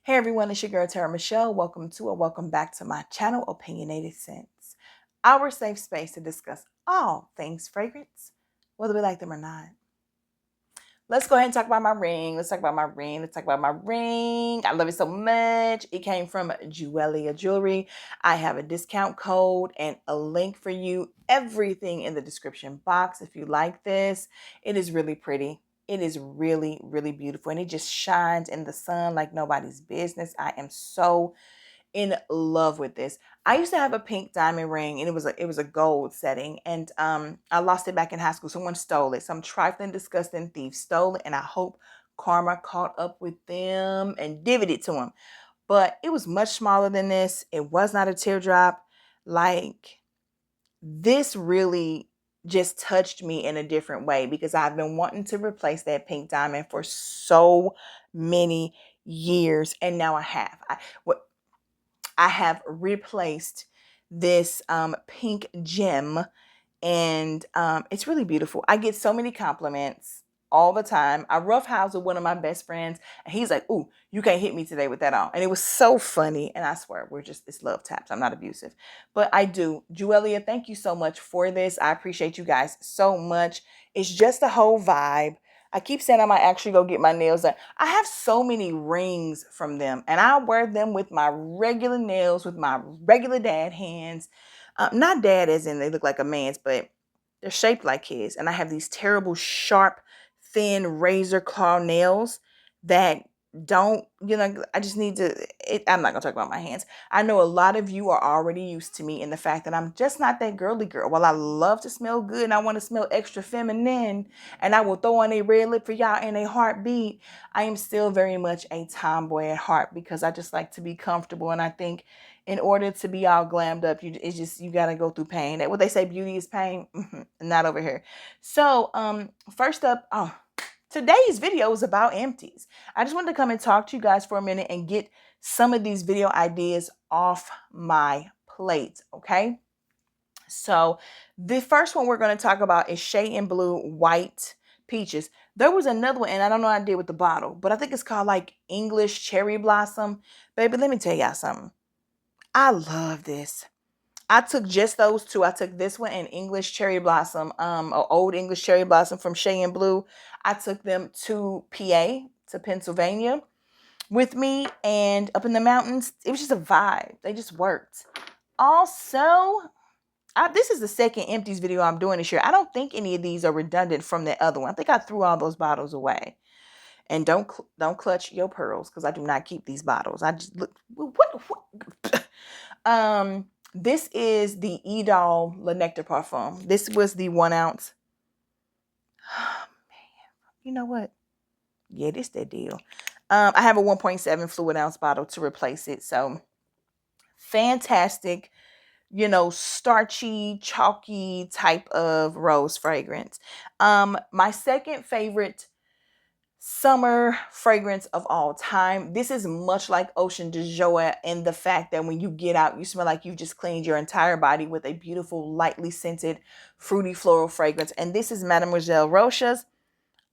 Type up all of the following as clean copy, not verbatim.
Hey everyone, it's your girl TeraMichelle. Welcome to or welcome back to my channel, Opinionated Scents, our safe space to discuss all things fragrance, whether we like them or not. Let's go ahead and talk about my ring. Let's talk about my ring. Let's talk about my ring. I love it so much. It came from Jeulia Jewelry. I have a discount code and a link for you. Everything in the description box. If you like this, it is really pretty. It is really, really beautiful. And it just shines in the sun like nobody's business. I am so in love with this. I used to have a pink diamond ring and it was a gold setting, and I lost it back in high school. Someone stole it. Some trifling, disgusting thief stole it, and I hope karma caught up with them and divvied it to them. But it was much smaller than this. It was not a teardrop. Like, this really just touched me in a different way because I've been wanting to replace that pink diamond for so many years, and now I have. I have replaced this pink gem, and it's really beautiful. I get so many compliments all the time. I roughhouse with one of my best friends, and he's like, "Ooh, you can't hit me today with that on." And it was so funny. And I swear, it's love taps. I'm not abusive, but I do. Jeulia, thank you so much for this. I appreciate you guys so much. It's just a whole vibe. I keep saying I might actually go get my nails done. I have so many rings from them, and I wear them with my regular nails, with my regular dad hands. Not dad as in they look like a man's, but they're shaped like his. And I have these terrible, sharp, thin razor claw nails that don't, I just need to, I'm not going to talk about my hands. I know a lot of you are already used to me in the fact that I'm just not that girly girl. While I love to smell good and I want to smell extra feminine, and I will throw on a red lip for y'all in a heartbeat, I am still very much a tomboy at heart because I just like to be comfortable. And I think in order to be all glammed up, you got to go through pain. That what they say, beauty is pain. Not over here. So, first up, today's video is about Empties. I just wanted to come and talk to you guys for a minute and get some of these video ideas off my plate, okay? So the first one we're going to talk about is Shea and Blue White Peaches. There was another one, and I don't know what I did with the bottle, but I think it's called like English Cherry Blossom. Baby, let me tell y'all something. I love this. I took just those two. I took this one and English Cherry Blossom, or Old English Cherry Blossom from Shea and Blue. I took them to PA, to Pennsylvania with me, and up in the mountains. It was just a vibe. They just worked. Also, this is the second Empties video I'm doing this year. I don't think any of these are redundant from the other one. I think I threw all those bottles away. And don't clutch your pearls because I do not keep these bottles. I just look. What? This is the Idol Le Nectar Parfum. This was the 1 ounce. Oh, man. You know what? Yeah, this that deal. I have a 1.7 fluid ounce bottle to replace it. So fantastic, starchy, chalky type of rose fragrance. My second favorite summer fragrance of all time. This is much like Ocean de Joie in the fact that when you get out, you smell like you've just cleaned your entire body with a beautiful, lightly scented, fruity floral fragrance. And this is Mademoiselle Rocha's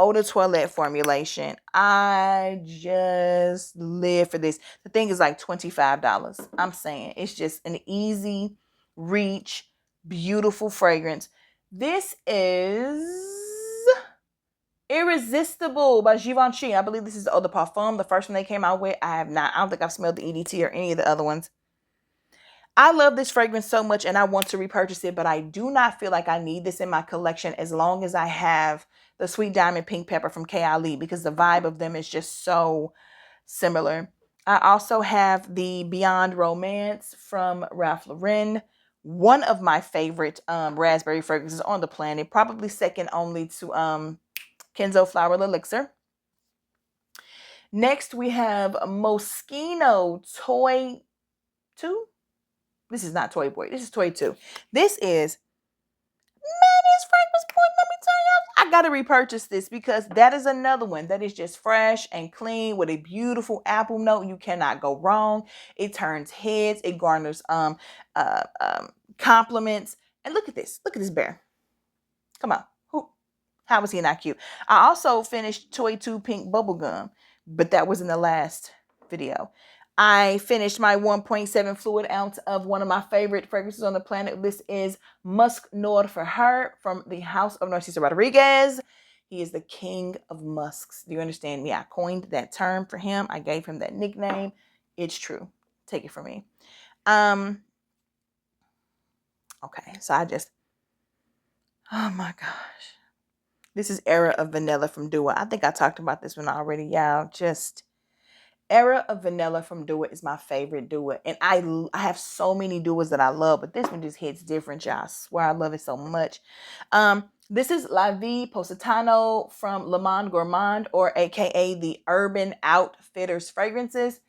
Eau de Toilette formulation. I just live for this. The thing is like $25. I'm saying it's just an easy reach, beautiful fragrance. This is Irresistible by Givenchy. I believe this is the Eau de Parfum, the first one they came out with. I don't think I've smelled the EDT or any of the other ones. I love this fragrance so much and I want to repurchase it, but I do not feel like I need this in my collection as long as I have the Sweet Diamond Pink Pepper from K.I.L.E. because the vibe of them is just so similar. I also have the Beyond Romance from Ralph Lauren. One of my favorite raspberry fragrances on the planet, probably second only to Kenzo Flower Elixir. Next, we have Moschino Toy 2. This is not Toy Boy. This is Toy 2. This is, man, this fragrance point, let me tell you, I got to repurchase this because that is another one that is just fresh and clean with a beautiful apple note. You cannot go wrong. It turns heads. It garners compliments. And look at this. Look at this bear. Come on. How was he not cute? I also finished Toy 2 Pink Bubblegum, but that was in the last video. I finished my 1.7 fluid ounce of one of my favorite fragrances on the planet. This is Musk Noir for Her from the House of Narciso Rodriguez. He is the king of musks. Do you understand me? I coined that term for him. I gave him that nickname. It's true. Take it from me. Okay, so oh my gosh. This is Era of Vanilla from Dua. I think I talked about this one already, y'all. Era of Vanilla from Dua is my favorite Dua. And I have so many Duas that I love, but this one just hits different, y'all. I swear I love it so much. This is La Vie Positano from Le Monde Gourmand, or aka the Urban Outfitters fragrances.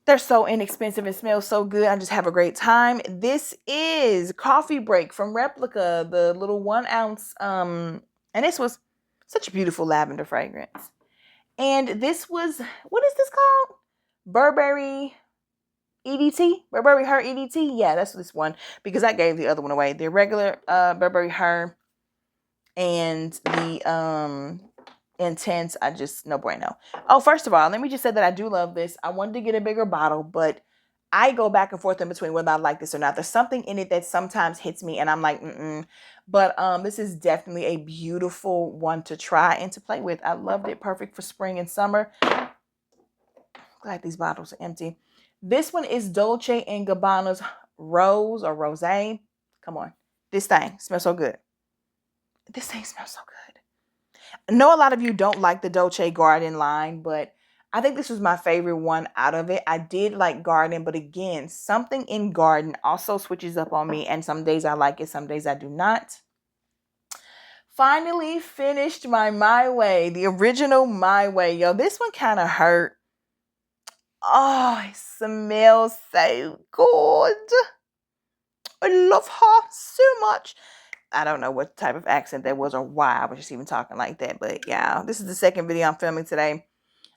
They're so inexpensive and smell so good. I just have a great time. This is Coffee Break from Replica, the little 1 ounce. And this was such a beautiful lavender fragrance. And this was, what is this called? Burberry EDT? Burberry Her EDT? Yeah, that's this one. Because I gave the other one away. The regular Burberry Her and the Intense, no bueno. Oh, first of all, let me just say that I do love this. I wanted to get a bigger bottle, but I go back and forth in between whether I like this or not. There's something in it that sometimes hits me and I'm like, But this is definitely a beautiful one to try and to play with. I loved it. Perfect for spring and summer. Glad these bottles are empty. This one is Dolce & Gabbana's Rose or Rosé. Come on. This thing smells so good. This thing smells so good. I know a lot of you don't like the Dolce Garden line, but I think this was my favorite one out of it. I did like Garden, but again, something in Garden also switches up on me, and some days I like it, some days I do not. Finally finished my Way, the original My Way. Yo, this one kind of hurt. Oh, it smells so good. I love her so much. I don't know what type of accent that was or why I was just even talking like that. But yeah, this is the second video I'm filming today.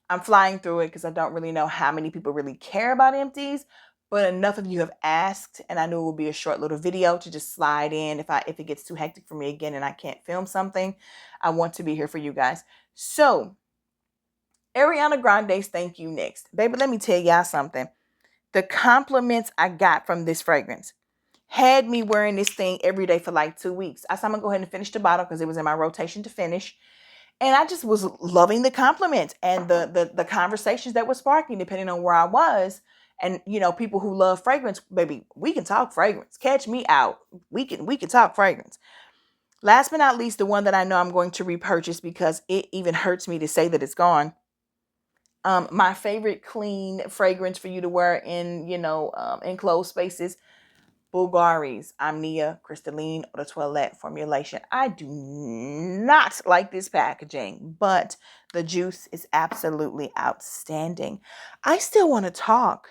I'm flying through it because I don't really know how many people really care about Empties. But enough of you have asked, and I knew it would be a short little video to just slide in if it gets too hectic for me again and I can't film something. I want to be here for you guys. So, Ariana Grande's Thank You next. Baby, let me tell y'all something. The compliments I got from this fragrance had me wearing this thing every day for like 2 weeks. I said I'm going to go ahead and finish the bottle because it was in my rotation to finish. And I just was loving the compliments and the conversations that were sparking depending on where I was. And, you know, people who love fragrance, baby, we can talk fragrance. Catch me out. We can talk fragrance. Last but not least, the one that I know I'm going to repurchase because it even hurts me to say that it's gone. My favorite clean fragrance for you to wear in, enclosed spaces. Bulgari's Omnia Crystalline Eau de Toilette formulation. I do not like this packaging, but the juice is absolutely outstanding. I still want to talk.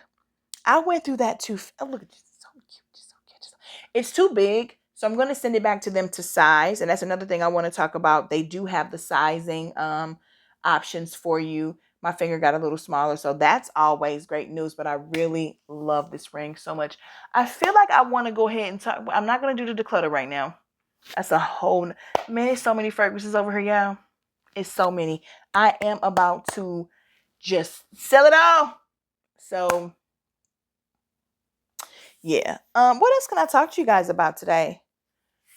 I went through that too. Oh, look, it's so cute. Just so cute. It's too big, so I'm going to send it back to them to size. And that's another thing I want to talk about. They do have the sizing options for you. My finger got a little smaller, so that's always great news, but I really love this ring so much. I feel like I want to go ahead and talk. I'm not going to do the declutter right now. That's a whole, man, there's so many fragrances over here, y'all. It's so many. I am about to just sell it all. So, yeah. What else can I talk to you guys about today?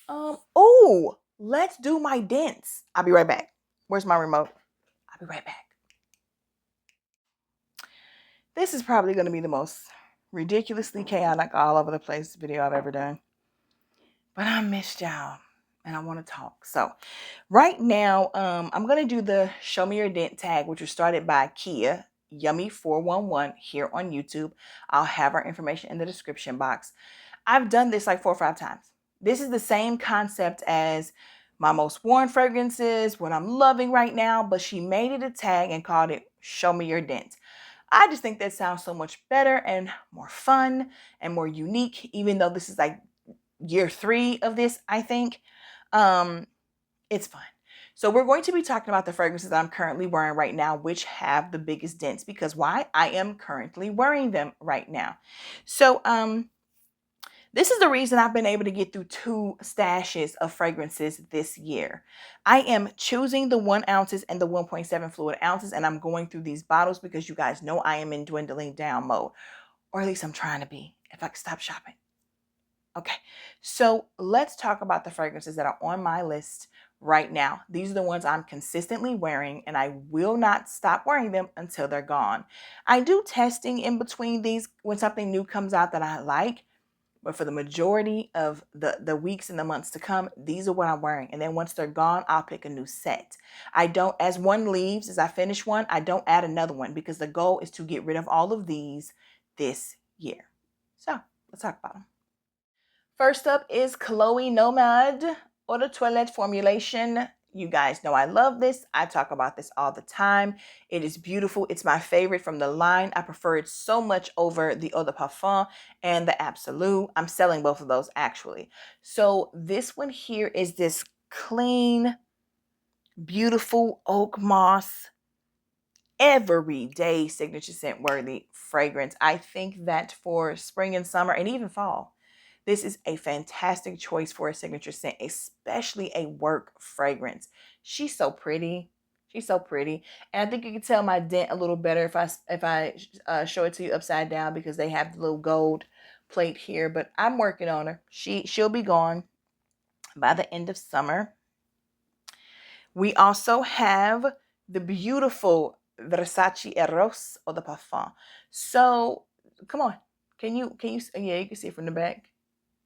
Oh, let's do my dents. I'll be right back. Where's my remote? I'll be right back. This is probably going to be the most ridiculously chaotic, all over the place video I've ever done. But I missed y'all and I want to talk. So right now, I'm going to do the Show Me Your Dent tag, which was started by Kia Yummy411 here on YouTube. I'll have her information in the description box. I've done this like 4 or 5 times. This is the same concept as my most worn fragrances, what I'm loving right now, but she made it a tag and called it Show Me Your Dent. I just think that sounds so much better and more fun and more unique, even though this is like year 3 of this, I think. It's fun. So we're going to be talking about the fragrances that I'm currently wearing right now, which have the biggest dents, because why? I am currently wearing them right now. So, This is the reason I've been able to get through 2 stashes of fragrances this year. I am choosing the 1 ounces and the 1.7 fluid ounces, and I'm going through these bottles because you guys know I am in dwindling down mode, or at least I'm trying to be, if I can stop shopping. Okay, so let's talk about the fragrances that are on my list right now. These are the ones I'm consistently wearing, and I will not stop wearing them until they're gone. I do testing in between these when something new comes out that I like, but for the majority of the weeks and the months to come, these are what I'm wearing. And then once they're gone, I'll pick a new set. I don't, as one leaves, as I finish one, I don't add another one because the goal is to get rid of all of these this year. So let's talk about them. First up is Chloe Nomad Eau de Toilette formulation. You guys know I love this. I talk about this all the time. It is beautiful. It's my favorite from the line. I prefer it so much over the Eau de Parfum and the Absolute. I'm selling both of those actually. So this one here is this clean, beautiful oak moss, everyday signature scent worthy fragrance. I think that for spring and summer and even fall, this is a fantastic choice for a signature scent, especially a work fragrance. She's so pretty. She's so pretty. And I think you can tell my Dent a little better if I show it to you upside down because they have the little gold plate here. But I'm working on her. She'll be gone by the end of summer. We also have the beautiful Versace Eros Eau de Parfum. So come on. Yeah, you can see it from the back.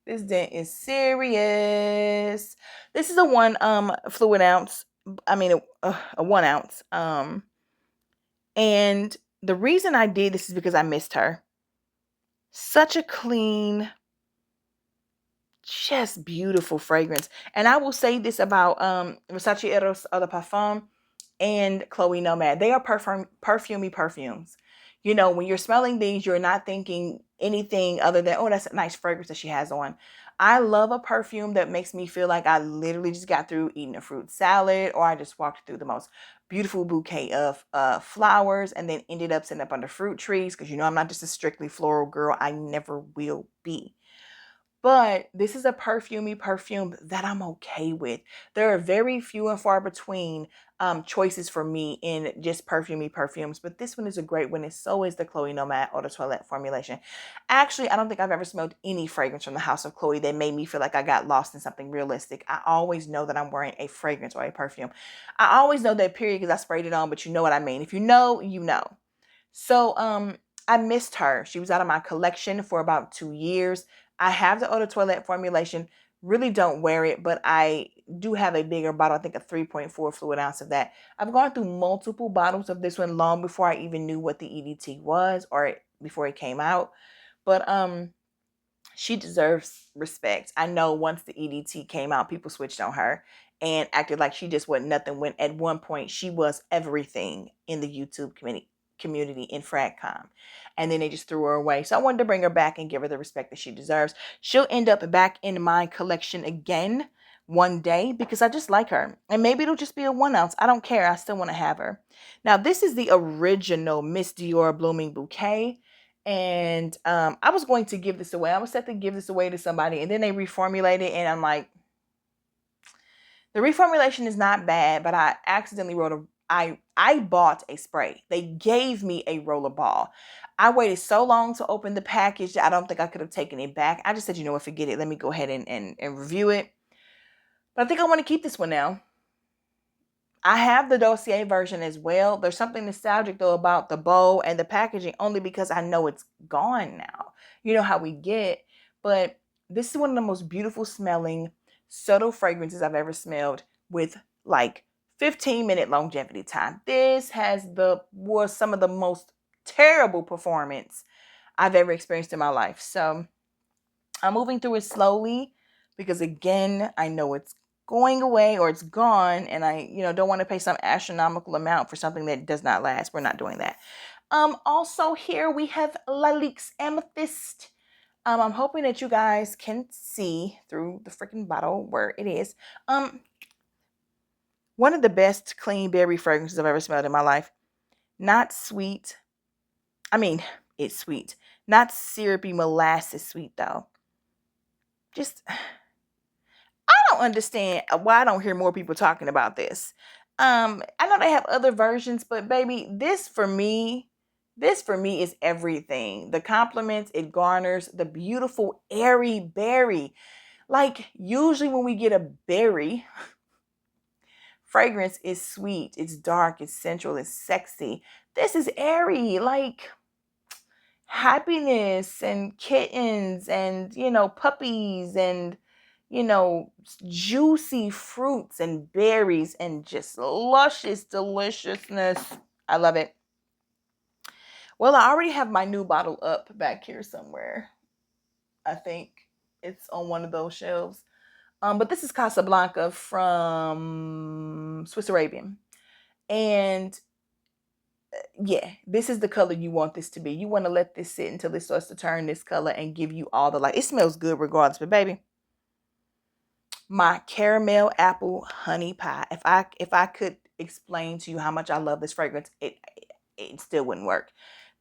This Dent is serious. This is a 1 fluid ounce. I mean a 1 ounce. And the reason I did this is because I missed her. Such a clean, just beautiful fragrance. And I will say this about Versace Eros Eau de Parfum and Chloe Nomad. They are perfumey perfumes. You know, when you're smelling these, you're not thinking anything other than, oh, that's a nice fragrance that she has on. I love a perfume that makes me feel like I literally just got through eating a fruit salad, or I just walked through the most beautiful bouquet of flowers and then ended up sitting up under fruit trees, because you know I'm not just a strictly floral girl. I never will be. But this is a perfumey perfume that I'm okay with. There are very few and far between choices for me in just perfumey perfumes, but this one is a great one, and so is the Chloe Nomad Eau de Toilette formulation. Actually, I don't think I've ever smelled any fragrance from the House of Chloe that made me feel like I got lost in something realistic. I always know that I'm wearing a fragrance or a perfume. I always know that, period, because I sprayed it on, but you know what I mean. If you know, you know. So I missed her. She was out of my collection for about 2 years. I have the Eau de Toilette formulation. Really don't wear it, but I do have a bigger bottle. I think a 3.4 fluid ounce of that. I've gone through multiple bottles of this one long before I even knew what the EDT was, or before it came out. But she deserves respect. I know once the EDT came out, people switched on her and acted like she just wasn't nothing, when at one point she was everything in the YouTube community in Fragcom. And then they just threw her away. So I wanted to bring her back and give her the respect that she deserves. She'll end up back in my collection again one day because I just like her. And maybe it'll just be a 1 ounce. I don't care. I still want to have her. Now, this is the original Miss Dior Blooming Bouquet. And I was going to give this away. I was set to give this away to somebody, and then they reformulated, and I'm like, the reformulation is not bad, but I accidentally I bought a spray. They gave me a roller ball. I waited so long to open the package that I don't think I could have taken it back. I just said, you know what, forget it. Let me go ahead and review it. But I think I want to keep this one now. I have the Dossier version as well. There's something nostalgic though about the bow and the packaging, only because I know it's gone now. You know how we get. But this is one of the most beautiful smelling, subtle fragrances I've ever smelled, with like 15-minute longevity time. This was some of the most terrible performance I've ever experienced in my life. So I'm moving through it slowly because, again, I know it's going away or it's gone, and I, don't want to pay some astronomical amount for something that does not last. We're not doing that. Also here we have Lalique's Amethyst. I'm hoping that you guys can see through the freaking bottle where it is. One of the best clean berry fragrances I've ever smelled in my life. Not sweet. I mean, it's sweet. Not syrupy molasses sweet though. just, I don't understand why I don't hear more people talking about this. I know they have other versions, but baby, this for me is everything. The compliments it garners, the beautiful airy berry. Like usually when we get a berry fragrance, is sweet, it's dark, it's sensual, it's sexy. This is airy, like happiness and kittens and, puppies and, juicy fruits and berries and just luscious deliciousness. I love it. Well, I already have my new bottle up back here somewhere. I think it's on one of those shelves. But this is Casablanca from Swiss Arabian. And yeah, this is the color you want this to be. You want to let this sit until it starts to turn this color and give you all the light. It smells good regardless, but baby, my caramel apple honey pie. If I could explain to you how much I love this fragrance, it still wouldn't work.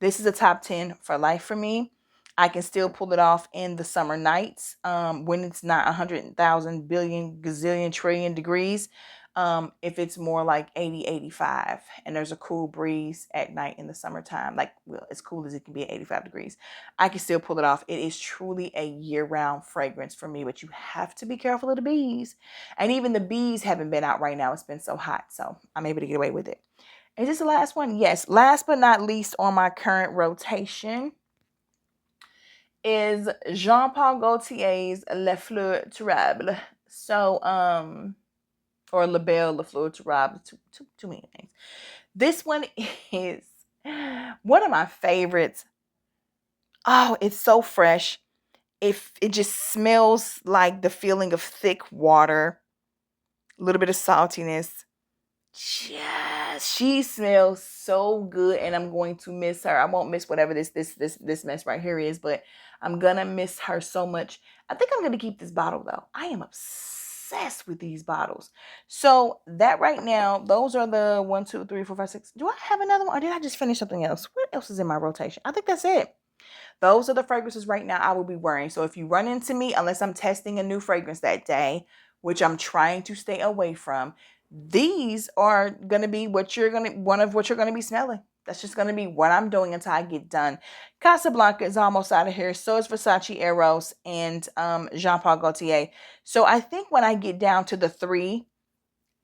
This is a top 10 for life for me. I can still pull it off in the summer nights when it's not 100,000 billion gazillion trillion degrees. If it's more like 80, 85 and there's a cool breeze at night in the summertime, like, well, as cool as it can be at 85 degrees, I can still pull it off. It is truly a year-round fragrance for me, but you have to be careful of the bees. And even the bees haven't been out right now. It's been so hot, so I'm able to get away with it. Is this the last one? Yes. Last but not least on my current rotation is Jean-Paul Gaultier's La Fleur Terrible. So, or La Belle La Fleur Terrible. Too many names. This one is one of my favorites. Oh, it's so fresh. If it just smells like the feeling of thick water, a little bit of saltiness. Yes, she smells so good, and I'm going to miss her. I won't miss whatever this mess right here is, but I'm gonna miss her so much. I think I'm gonna keep this bottle though. I am obsessed with these bottles. So that right now, those are the 1, 2, 3, 4, 5, 6. Do I have another one, or did I just finish something else? What else is in my rotation? I think that's it. Those are the fragrances right now I will be wearing. So if you run into me, unless I'm testing a new fragrance that day, which I'm trying to stay away from, these are going to be one of what you're going to be smelling. That's just going to be what I'm doing until I get done. Casablanca is almost out of here. So is Versace Eros and Jean-Paul Gaultier. So I think when I get down to the 3,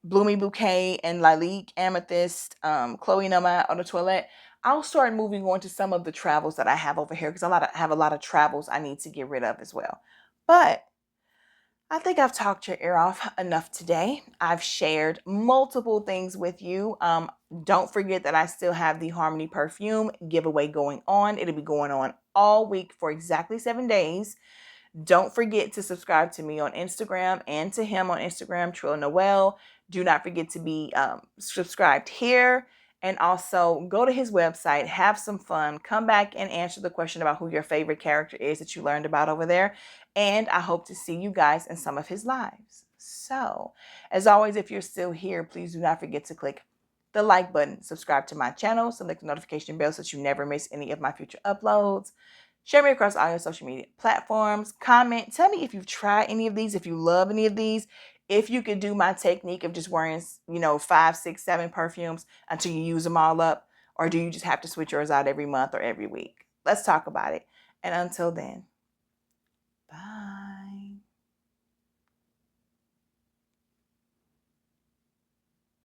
Bloomy Bouquet and Lalique, Amethyst, Chloe Nomad Eau de Toilette, I'll start moving on to some of the travels that I have over here because I have a lot of travels I need to get rid of as well. But I think I've talked your ear off enough today. I've shared multiple things with you. Don't forget that I still have the Harmony Perfume giveaway going on. It'll be going on all week for exactly 7 days. Don't forget to subscribe to me on Instagram and to him on Instagram, Trill Noel. Do not forget to be subscribed here. And also go to his website, have some fun, come back and answer the question about who your favorite character is that you learned about over there. And I hope to see you guys in some of his lives. So, as always, if you're still here, please do not forget to click the like button, subscribe to my channel, select the notification bell so that you never miss any of my future uploads. Share me across all your social media platforms. Comment. Tell me if you've tried any of these, if you love any of these. If you could do my technique of just wearing, 5, 6, 7 perfumes until you use them all up. Or do you just have to switch yours out every month or every week? Let's talk about it. And until then, bye.